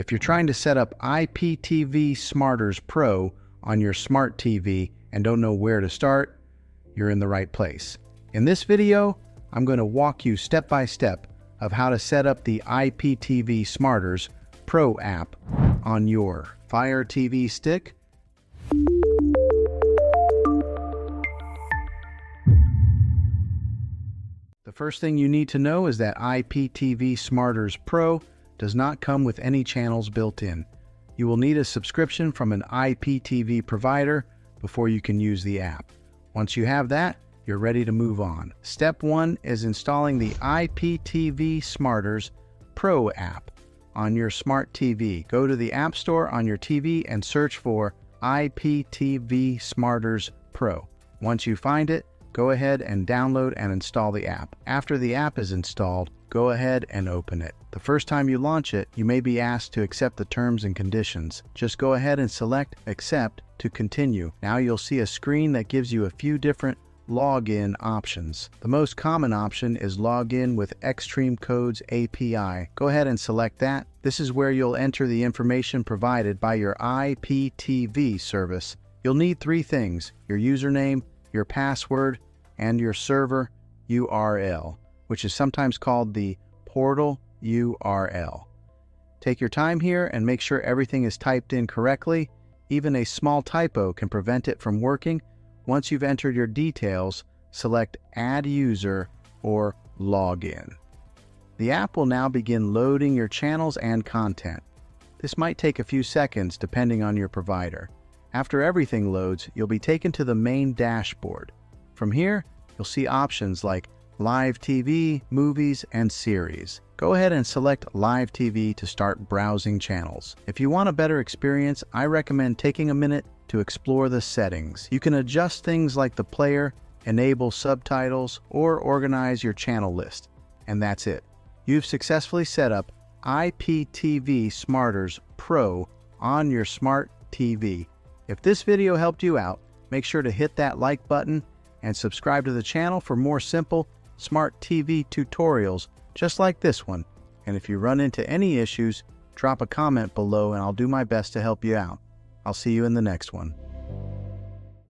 If you're trying to set up IPTV Smarters Pro on your smart TV and don't know where to start, you're in the right place. In this video, I'm going to walk you step by step of how to set up the IPTV Smarters Pro app on your Fire TV stick, The first thing you need to know is that IPTV Smarters Pro does not come with any channels built in. You will need a subscription from an IPTV provider before you can use the app. Once you have that, you're ready to move on. Step 1 is installing the IPTV Smarters Pro app on your smart TV. Go to the App Store on your TV and search for IPTV Smarters Pro. Once you find it, go ahead and download and install the app. After the app is installed, go ahead and open it. The first time you launch it, you may be asked to accept the terms and conditions. Just go ahead and select Accept to continue. Now you'll see a screen that gives you a few different login options. The most common option is Login with Xtream Codes API. Go ahead and select that. This is where you'll enter the information provided by your IPTV service. You'll need 3 things: your username, your password, and your server URL, which is sometimes called the portal URL. Take your time here and make sure everything is typed in correctly. Even a small typo can prevent it from working. Once you've entered your details, select Add User or Login. The app will now begin loading your channels and content. This might take a few seconds depending on your provider. After everything loads, you'll be taken to the main dashboard. From here, you'll see options like Live TV, Movies, and Series. Go ahead and select Live TV to start browsing channels. If you want a better experience, I recommend taking a minute to explore the settings. You can adjust things like the player, enable subtitles, or organize your channel list. And that's it. You've successfully set up IPTV Smarters Pro on your smart TV. If this video helped you out, make sure to hit that like button and subscribe to the channel for more simple smart TV tutorials just like this one. And if you run into any issues, drop a comment below and I'll do my best to help you out. I'll see you in the next one.